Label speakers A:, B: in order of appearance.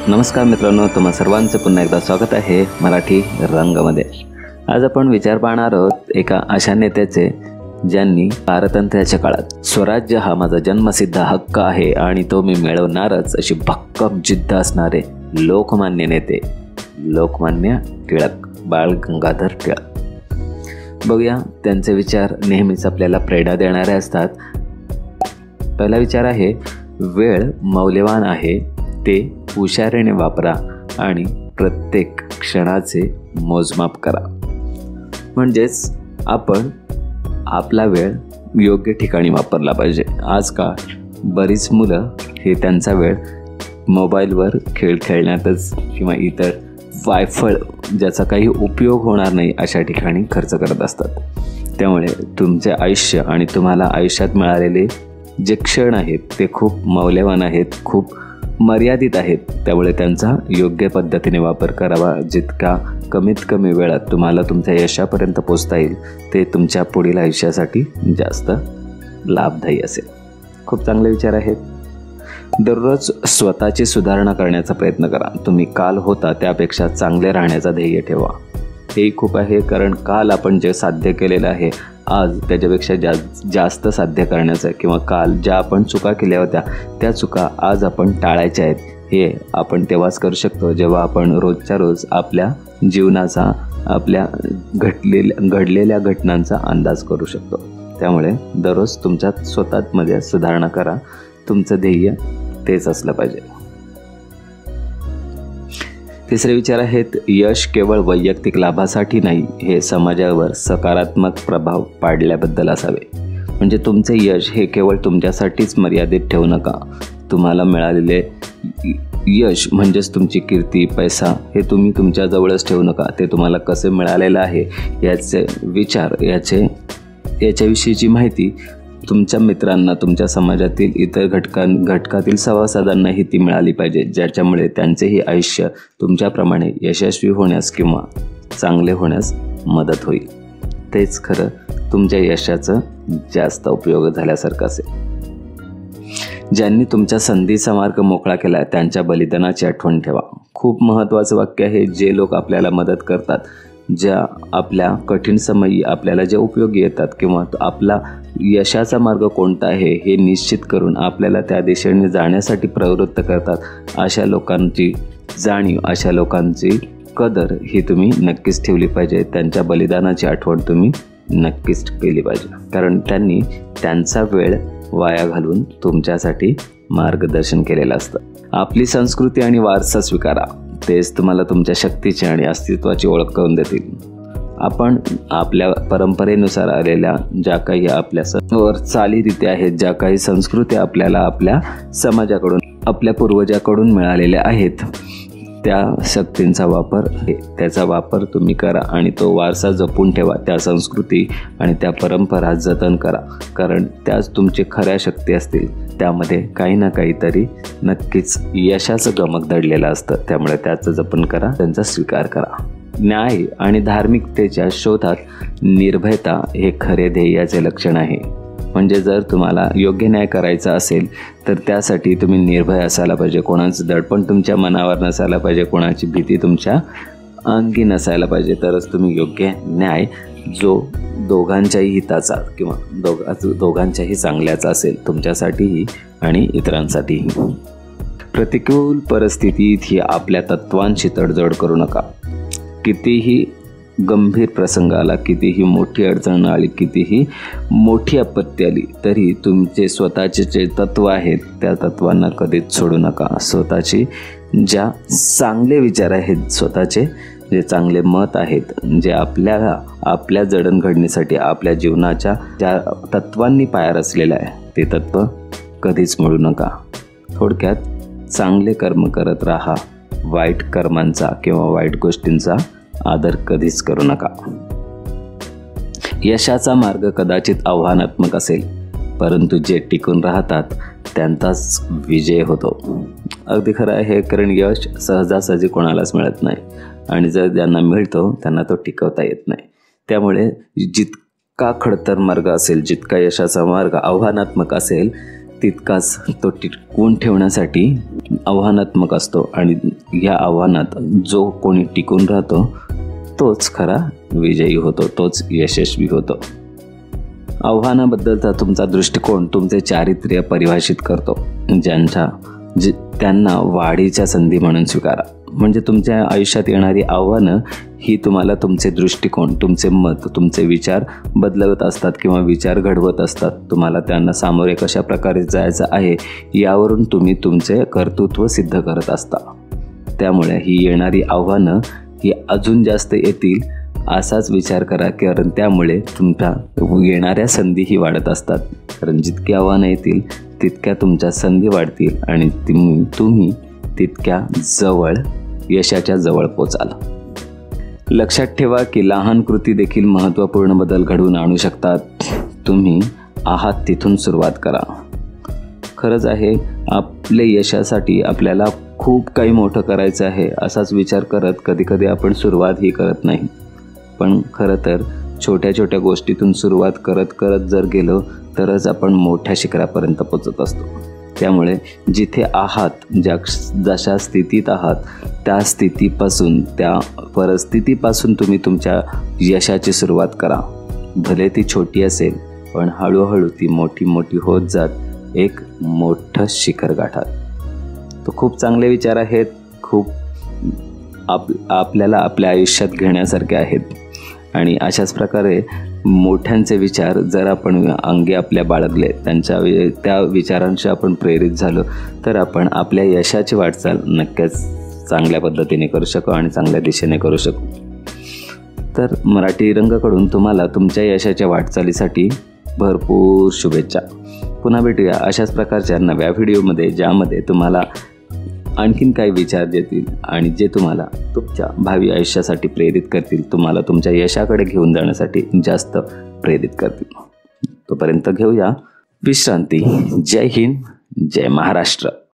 A: नमस्कार मित्रांनो, तुम्हा सर्वांचं पुन्हा एकदा स्वागत आहे मराठी रंगमध्ये। आज आपण विचार पाहणार आहोत एका अशा नेत्याचे ज्यांनी पारतंत्र्याच्या काळात स्वराज्य हा माझा जन्मसिद्ध हक्क आहे आणि तो मी मिळवणारच अशी भक्कम जिद्द असणारे लोकमान्य नेते लोकमान्य टिळक, बाळ गंगाधर टिळक। बघूया त्यांचे विचार नेहमीच आपल्याला प्रेरणा देणारे असतात। पहिला विचार आहे, वेळ मौल्यवान आहे, ते हुशारीने वापरा आणि प्रत्येक क्षणाचे मोजमाप करा। म्हणजेच आपण आपला वेळ योग्य ठिकाणी वापरला पाहिजे। आजकाल बरीच मुलं हे त्यांचा वेळ मोबाईलवर खेळ खेळण्यातच किंवा इतर वायफळ ज्याचा काही उपयोग होणार नाही अशा ठिकाणी खर्च करत असतात। त्यामुळे तुमचे आयुष्य आणि तुम्हाला आयुष्यात मिळालेले जे क्षण आहेत ते खूप मौल्यवान आहेत, खूप मर्यादित आहेत। त्यामुळे त्यांचा योग्य पद्धतीने वापर करावा। जितका कमीत कमी वेळात तुम्हाला तुमच्या यशापर्यंत पोहोचता येईल ते तुमच्या पुढील आयुष्यासाठी जास्त लाभदायी असेल। खूप चांगले विचार आहेत। दररोज स्वतःची सुधारणा करण्याचा प्रयत्न करा। तुम्ही काल होता त्यापेक्षा चांगले राहण्याचा ध्येय ठेवा। हे खूप आहे, कारण काल आपण जे साध्य केलेलं आहे आज त्याच्यापेक्षा जास्त साध्य करण्याचं किंवा काल ज्या आपण चुका केल्या होत्या त्या चुका आज आपण टाळायच्या आहेत। हे आपण तेव्हाच करू शकतो जेव्हा आपण रोजच्या रोज आपल्या जीवनाचा, आपल्या घडलेल्या घटनांचा अंदाज करू शकतो। त्यामुळे दररोज तुमच्या स्वतःमध्ये सुधारणा करा। तुमचं ध्येय तेच असलं पाहिजे। तिसरे विचार आहेत, यश केवळ वैयक्तिक लाभासाठी नाही, हे समाजावर सकारात्मक प्रभाव पाडल्याबद्दल असावे। म्हणजे तुमचे यश हे केवळ तुमच्यासाठीच मर्यादित ठेवू नका। तुम्हाला मिळालेले यश म्हणजेच तुमची कीर्ती, पैसा हे तुम्ही तुमच्याजवळच ठेवू नका। ते तुम्हाला कसे मिळालेलं आहे याचे विचार, याच्याविषयीची माहिती तुमच्या मित्रांना, तुमच्या समाजातील इतर घटकातील सभासदांनाही ती मिळाली पाहिजे, ज्याच्यामुळे त्यांचेही आयुष्य तुमच्याप्रमाणे यशस्वी होण्यास किंवा चांगले होण्यास मदत होईल। तेच खरं तुमच्या यशाचं जास्त उपयोग झाल्यासारखं असेल। ज्यांनी तुमच्या संधीचा मार्ग मोकळा केला त्यांच्या बलिदानाची आठवण ठेवा। खूप महत्त्वाचं वाक्य आहे। जे लोक आपल्याला मदत करतात, ज्या आपल्या कठीण समयी आपल्याला जे उपयोगी येतात किंवा आपला यशाचा मार्ग कोणता आहे हे निश्चित करून आपल्याला त्या दिशेने जाण्यासाठी प्रवृत्त करतात, अशा लोकांची जाणीव, अशा लोकांची कदर ही तुम्ही नक्कीच ठेवली पाहिजे। त्यांच्या बलिदानाची आठवण तुम्ही नक्कीच केली पाहिजे, कारण त्यांनी त्यांचा वेळ वाया घालून तुमच्यासाठी मार्गदर्शन केलेलं असतं। आपली संस्कृती आणि वारसा स्वीकारा, तेच तुम्हाला तुमच्या शक्तीची आणि अस्तित्वाची ओळख करून देतील। आपण आपल्या परंपरेनुसार आलेल्या ज्या काही आपल्या चालीरीती आहेत, ज्या काही संस्कृती आपल्याला आपल्या समाजाकडून, आपल्या पूर्वजाकडून मिळालेल्या आहेत, त्या शक्तींचा वापर, त्याचा वापर तुम्ही करा आणि तो वारसा जपून ठेवा। त्या संस्कृती आणि त्या परंपरा जतन करा, कारण त्याच तुमची खऱ्या शक्ती असतील। त्यामध्ये काही ना काहीतरी नक्कीच यशाचं गमक दडलेलं असतं। त्यामुळे त्याचं जपन करा, त्यांचा स्वीकार करा। न्याय आणि धार्मिकतेच्या शोधात निर्भयता हे खरे ध्येयाचे लक्षण आहे। म्हणजे जर तुम्हाला योग्य न्याय करायचा असेल तर त्यासाठी तुम्ही निर्भय असायला पाहिजे। कोणाचं दडपण तुमच्या मनावर नसायला पाहिजे, कोणाची भीती तुमच्या अंगी नसायला पाहिजे। तरच तुम्ही योग्य न्याय जो दोघांच्याही हिताचा किंवा दोघांच्याही चांगल्याचा असेल, तुमच्यासाठीही आणि इतरांसाठीही। प्रतिकूल परिस्थितीत ही आपल्या तत्वांची तडजोड करू नका। कितीही गंभीर प्रसंग आला, कितीही मोठी अडचण आली, कितीही मोठी आपत्ती आली, तरी तुमचे स्वतःचे जे तत्व आहेत त्या तत्वांना कधीच सोडू नका। स्वतःची ज्या चांगले विचार आहेत, स्वतःचे जे चांगले मत आहेत, जे आपल्या जडणघडणीसाठी आपल्या जीवनाच्या ज्या तत्वांनी पाया रचलेलं आहे, ते तत्व कधीच मोडू नका। थोडक्यात चांगले कर्म करत राहा, वाईट कर्मांचा किंवा वाईट गोष्टींचा आदर कधीच करू नका। यशाचा मार्ग कदाचित आव्हानात्मक असेल, परंतु जे टिकून राहतात त्यांचाच विजय होतो। अगदी खरं आहे, कारण यश सहजासहजी कोणालाच मिळत नाही आणि जर ज्यांना मिळतो त्यांना तो टिकवता येत नाही। त्यामुळे जितका खडतर मार्ग असेल, जितका यशाचा मार्ग आव्हानात्मक असेल, तितकाच तो टिकवून ठेवण्यासाठी आव्हानात्मक असतो आणि या आव्हानात जो कोणी टिकून राहतो तोच खरा विजयी होतो, तोच यशस्वी होतो. आव्हानाबद्दलचा तुमचा दृष्टिकोन तुमचे चारित्र्य परिभाषित करतो. त्यांना वाढीच्या संधी म्हणून स्वीकारा. म्हणजे तुमच्या आयुष्यात येणारी आव्हानं ही तुम्हाला तुमचे दृष्टिकोन, तुमचे मत, तुमचे विचार बदलवत असतात किंवा विचार घडवत असतात. तुम्हाला त्यांना सामोरे कशा प्रकारे जायचं आहे यावरून तुम्ही तुमचे कर्तृत्व सिद्ध करत असता. त्यामुळे ही येणारी आव्हानं ही अजून जास्त येतील असाच विचार करा, कारण त्यामुळे तुमच्या येणाऱ्या संधीही वाढत असतात. कारण जितकी आव्हानं येतील तितक्या तुमच्या संधी वाढतील आणि तुम्ही तितक्या यशाच्या जवळ पोचाल. लक्षात ठेवा की लहान कृती देखील महत्त्वपूर्ण बदल घडवून आणू शकतात. तुम्ही आहात तिथून सुरुवात करा. खरंच आहे, आपले यशासाठी आपल्याला खूप काही मोठं करायचं आहे असाच विचार करत कधीकधी आपण सुरुवातही करत नाही. पण खरं तर छोट्या छोट्या गोष्टीतून सुरुवात करत करत जर गेलो तरच आपण मोठ्या शिखरापर्यंत पोचत असतो. त्यामुळे जिथे आहात, जशा स्थितीत आहात त्या स्थितीपासून, त्या परिस्थितीपासून तुम्ही तुमच्या यशाची सुरुवात करा. भले ती छोटी असेल पण हळूहळू ती मोठी मोठी होत जात एक मोठं शिखर गाठाल. तो खूप चांगले विचार आहेत, खूप आपल्याला आपल्या आयुष्यात घेण्यासारखे आहेत. आणि अशाच प्रकारे मोठ्यांचे विचार जर आपण अंगी आपल्या बाळगले, त्या विचारांशी आपण प्रेरित झालो तर आपण आपल्या यशाची वाटचाल नक्कीच चांगल्या पद्धतीने करू शकू आणि चांगल्या दिशेने करू शकू. तर मराठी रंगकडून तुम्हाला तुमच्या यशाच्या वाटचालीसाठी भरपूर शुभेच्छा. पुन्हा भेटूया अशाच प्रकारच्या नव्या व्हिडिओमध्ये, ज्यामध्ये तुम्हाला आणखीन काही विचार देतील आणि जे तुम्हाला तुमच्या भावी आयुष्यासाठी प्रेरित करतील, तुम्हाला तुमच्या यशाकडे घेऊन जाण्यासाठी जास्त प्रेरित करतील. तोपर्यंत घेऊया विश्रांती. जय हिंद, जय महाराष्ट्र.